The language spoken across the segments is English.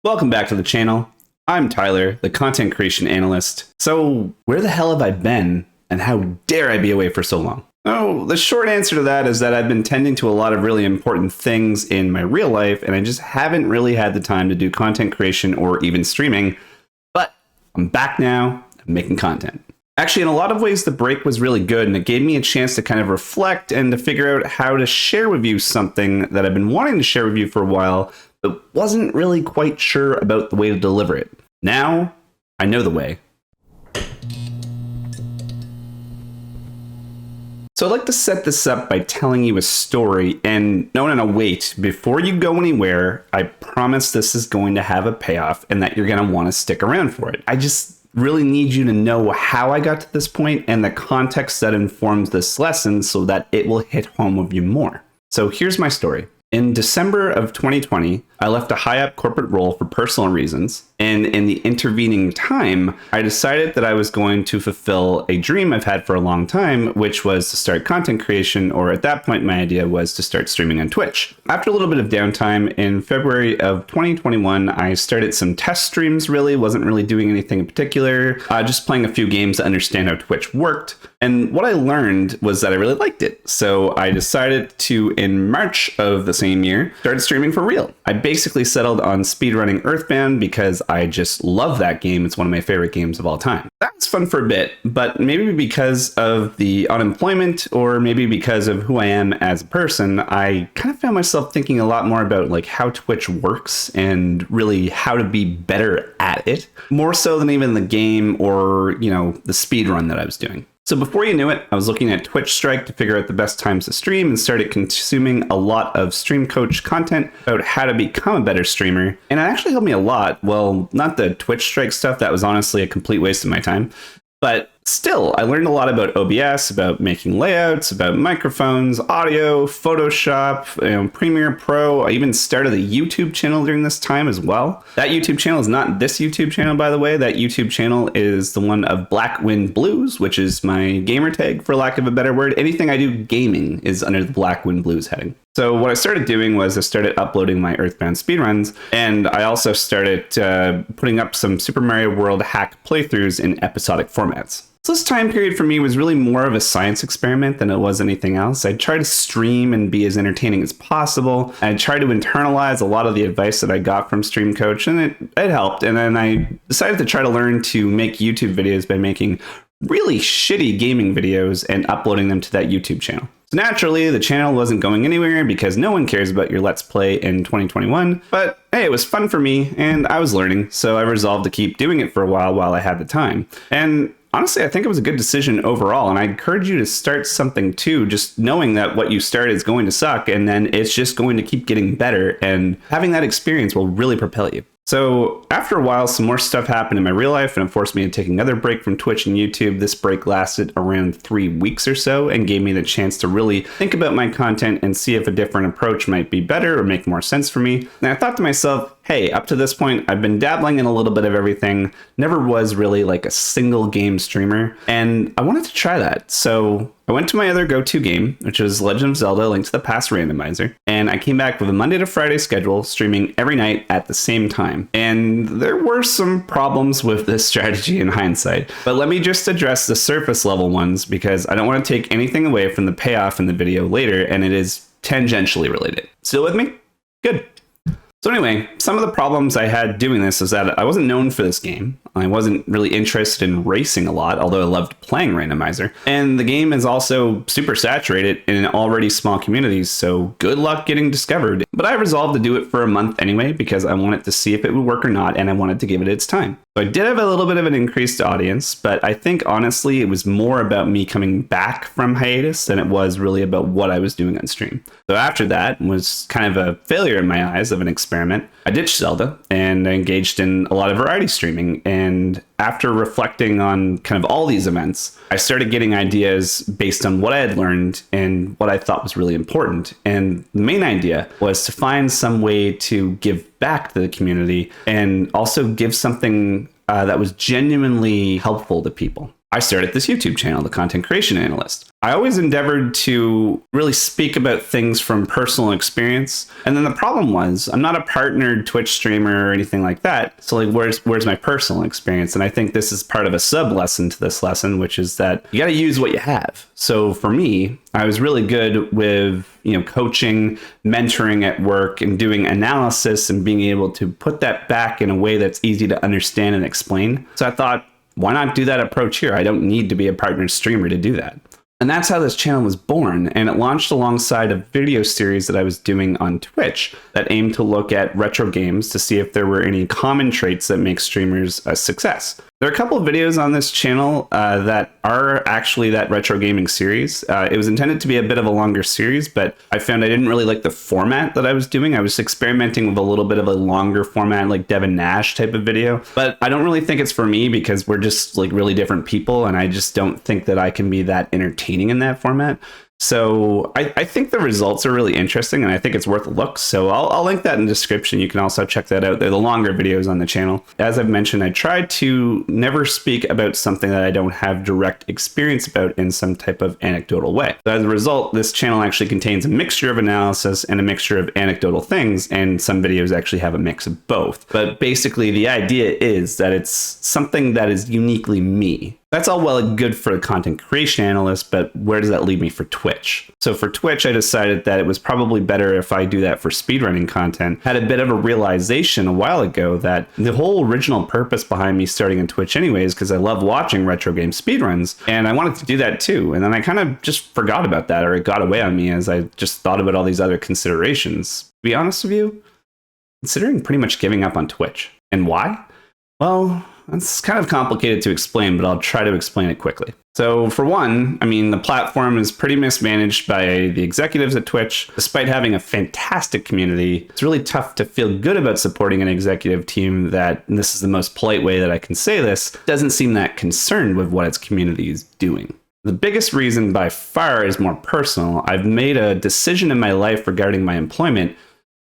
Welcome back to the channel. I'm Tyler, the content creation analyst. So where the hell have I been and how dare I be away for so long? Oh, the short answer to that is that I've been tending to a lot of really important things in my real life and I just haven't really had the time to do content creation or even streaming, but I'm back now, I'm making content. Actually, in a lot of ways, the break was really good and it gave me a chance to kind of reflect and to figure out how to share with you something that I've been wanting to share with you for a while, but wasn't really quite sure about the way to deliver it. Now, I know the way. So I'd like to set this up by telling you a story, and no, wait, before you go anywhere, I promise this is going to have a payoff and that you're going to want to stick around for it. I just really need you to know how I got to this point and the context that informs this lesson so that it will hit home with you more. So here's my story. In December of 2020, I left a high-up corporate role for personal reasons, and in the intervening time, I decided that I was going to fulfill a dream I've had for a long time, which was to start content creation, or at that point, my idea was to start streaming on Twitch. After a little bit of downtime, in February of 2021, I started some test streams, wasn't really doing anything in particular, just playing a few games to understand how Twitch worked. And what I learned was that I really liked it. So I decided to, in March of the same year, start streaming for real. I basically settled on speedrunning Earthbound because I just love that game. It's one of my favorite games of all time. That was fun for a bit, but maybe because of the unemployment or maybe because of who I am as a person, I kind of found myself thinking a lot more about like how Twitch works and really how to be better at it, more so than even the game or, the speedrun that I was doing. So before you knew it, I was looking at Twitch Strike to figure out the best times to stream and started consuming a lot of stream coach content about how to become a better streamer. And it actually helped me a lot. Well, not the Twitch Strike stuff. That was honestly a complete waste of my time. But still, I learned a lot about OBS, about making layouts, about microphones, audio, Photoshop, Premiere Pro. I even started a YouTube channel during this time as well. That YouTube channel is not this YouTube channel, by the way. That YouTube channel is the one of Black Wind Blues, which is my gamer tag, for lack of a better word. Anything I do gaming is under the Black Wind Blues heading. So what I started doing was I started uploading my Earthbound speedruns, and I also started putting up some Super Mario World hack playthroughs in episodic formats. So this time period for me was really more of a science experiment than it was anything else. I'd try to stream and be as entertaining as possible. I'd try to internalize a lot of the advice that I got from Stream Coach, and it helped. And then I decided to try to learn to make YouTube videos by making really shitty gaming videos and uploading them to that YouTube channel. So naturally, the channel wasn't going anywhere because no one cares about your Let's Play in 2021, but hey, it was fun for me and I was learning, so I resolved to keep doing it for a while I had the time. And honestly, I think it was a good decision overall, and I encourage you to start something too, just knowing that what you start is going to suck and then it's just going to keep getting better, and having that experience will really propel you. So after a while, some more stuff happened in my real life and it forced me to take another break from Twitch and YouTube. This break lasted around 3 weeks or so and gave me the chance to really think about my content and see if a different approach might be better or make more sense for me. And I thought to myself, hey, up to this point, I've been dabbling in a little bit of everything, never was really like a single game streamer, and I wanted to try that. So I went to my other go-to game, which was Legend of Zelda: Link to the Past randomizer, and I came back with a Monday to Friday schedule, streaming every night at the same time. And there were some problems with this strategy in hindsight, but let me just address the surface level ones because I don't want to take anything away from the payoff in the video later, and it is tangentially related. Still with me? Good. So anyway, some of the problems I had doing this is that I wasn't known for this game. I wasn't really interested in racing a lot, although I loved playing randomizer. And the game is also super saturated in already small communities, so good luck getting discovered. But I resolved to do it for a month anyway, because I wanted to see if it would work or not, and I wanted to give it its time. So I did have a little bit of an increased audience, but I think honestly it was more about me coming back from hiatus than it was really about what I was doing on stream. So after that was kind of a failure in my eyes of an experiment. I ditched Zelda and I engaged in a lot of variety streaming, and after reflecting on kind of all these events, I started getting ideas based on what I had learned and what I thought was really important. And the main idea was to find some way to give back to the community and also give something that was genuinely helpful to people. I started this YouTube channel, the Content Creation Analyst. I always endeavored to really speak about things from personal experience. And then the problem was I'm not a partnered Twitch streamer or anything like that. So like, where's my personal experience? And I think this is part of a sub lesson to this lesson, which is that you got to use what you have. So for me, I was really good with, coaching, mentoring at work and doing analysis and being able to put that back in a way that's easy to understand and explain. So I thought, why not do that approach here? I don't need to be a partnered streamer to do that. And that's how this channel was born, and it launched alongside a video series that I was doing on Twitch that aimed to look at retro games to see if there were any common traits that make streamers a success. There are a couple of videos on this channel that are actually that retro gaming series. It was intended to be a bit of a longer series, but I found I didn't really like the format that I was doing. I was experimenting with a little bit of a longer format, like Devin Nash type of video. But I don't really think it's for me because we're just like really different people, and I just don't think that I can be that entertaining in that format. So I think the results are really interesting, and I think it's worth a look. So I'll link that in the description. You can also check that out. They're the longer videos on the channel. As I've mentioned, I try to never speak about something that I don't have direct experience about in some type of anecdotal way. So as a result, this channel actually contains a mixture of analysis and a mixture of anecdotal things, and some videos actually have a mix of both. But basically, the idea is that it's something that is uniquely me. That's all well and good for a content creation analyst, but where does that leave me for Twitch? So for Twitch, I decided that it was probably better if I do that for speedrunning content. Had a bit of a realization a while ago that the whole original purpose behind me starting in Twitch anyways, because I love watching retro game speedruns, and I wanted to do that too. And then I kind of just forgot about that, or it got away on me as I just thought about all these other considerations. To be honest with you, considering pretty much giving up on Twitch. And why? Well, it's kind of complicated to explain, but I'll try to explain it quickly. So for one, the platform is pretty mismanaged by the executives at Twitch. Despite having a fantastic community, it's really tough to feel good about supporting an executive team that, and this is the most polite way that I can say this, doesn't seem that concerned with what its community is doing. The biggest reason by far is more personal. I've made a decision in my life regarding my employment,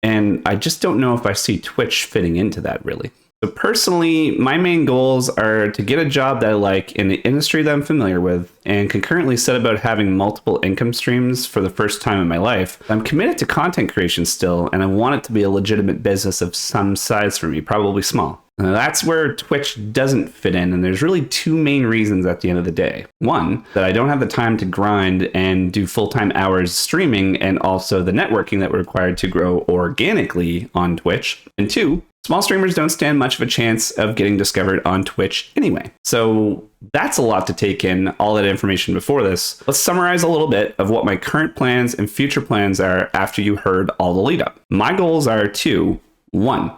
and I just don't know if I see Twitch fitting into that really. So personally, my main goals are to get a job that I like in the industry that I'm familiar with and concurrently set about having multiple income streams for the first time in my life. I'm committed to content creation still, and I want it to be a legitimate business of some size for me, probably small. Now, that's where Twitch doesn't fit in, and there's really two main reasons at the end of the day. One, that I don't have the time to grind and do full-time hours streaming, and also the networking that we're required to grow organically on Twitch. And two, small streamers don't stand much of a chance of getting discovered on Twitch anyway. So that's a lot to take in, all that information before this. Let's summarize a little bit of what my current plans and future plans are after you heard all the lead up. My goals are to, 1,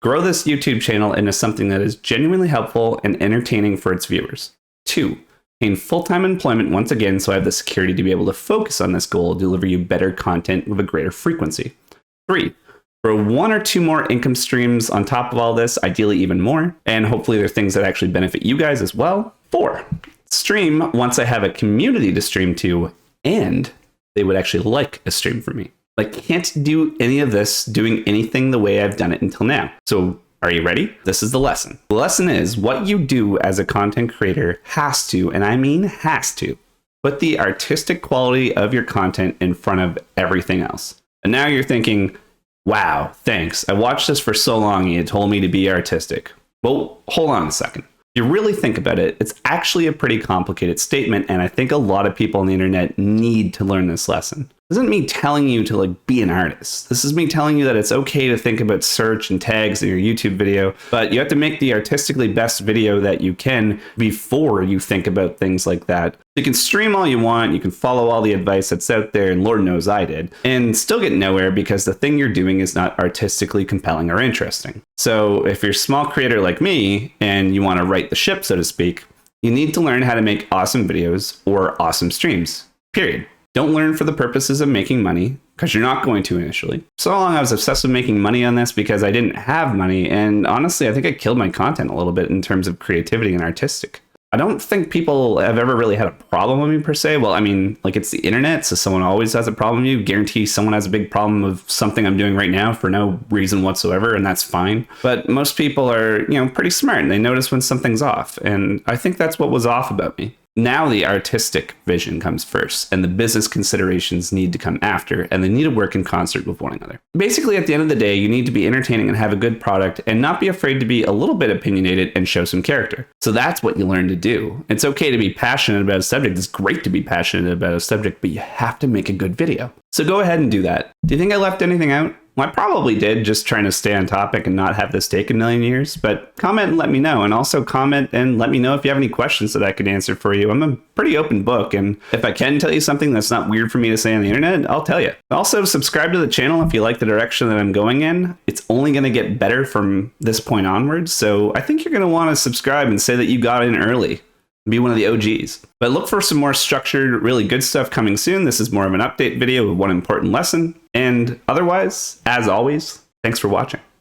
grow this YouTube channel into something that is genuinely helpful and entertaining for its viewers. 2, gain full-time employment once again so I have the security to be able to focus on this goal, deliver you better content with a greater frequency. 3, grow 1 or 2 more income streams on top of all this, ideally even more, and hopefully they're things that actually benefit you guys as well. 4, stream once I have a community to stream to, and they would actually like a stream from me. I can't do any of this doing anything the way I've done it until now. So are you ready? This is the lesson. The lesson is what you do as a content creator has to, and I mean has to, put the artistic quality of your content in front of everything else. And now you're thinking, wow, thanks. I watched this for so long and you told me to be artistic. Well, hold on a second. If you really think about it, it's actually a pretty complicated statement, and I think a lot of people on the internet need to learn this lesson. This isn't me telling you to be an artist. This is me telling you that it's okay to think about search and tags in your YouTube video, but you have to make the artistically best video that you can before you think about things like that. You can stream all you want, you can follow all the advice that's out there, and Lord knows I did, and still get nowhere because the thing you're doing is not artistically compelling or interesting. So if you're a small creator like me and you want to right the ship, so to speak, you need to learn how to make awesome videos or awesome streams, period. Don't learn for the purposes of making money, because you're not going to initially. So long I was obsessed with making money on this because I didn't have money, and honestly, I think I killed my content a little bit in terms of creativity and artistic. I don't think people have ever really had a problem with me per se. Well, I mean, like it's the internet, so someone always has a problem with you. Guarantee someone has a big problem with something I'm doing right now for no reason whatsoever, and that's fine. But most people are, pretty smart and they notice when something's off. And I think that's what was off about me. Now the artistic vision comes first, and the business considerations need to come after, and they need to work in concert with one another. Basically, at the end of the day, you need to be entertaining and have a good product, and not be afraid to be a little bit opinionated and show some character. So that's what you learn to do. It's okay to be passionate about a subject. It's great to be passionate about a subject, but you have to make a good video. So go ahead and do that. Do you think I left anything out? Well, I probably did, just trying to stay on topic and not have this take a million years, but comment and let me know. And also comment and let me know if you have any questions that I could answer for you. I'm a pretty open book, and if I can tell you something that's not weird for me to say on the internet, I'll tell you. Also, subscribe to the channel if you like the direction that I'm going in. It's only going to get better from this point onwards, so I think you're going to want to subscribe and say that you got in early. Be one of the OGs. But look for some more structured, really good stuff coming soon. This is more of an update video with one important lesson. And otherwise, as always, thanks for watching.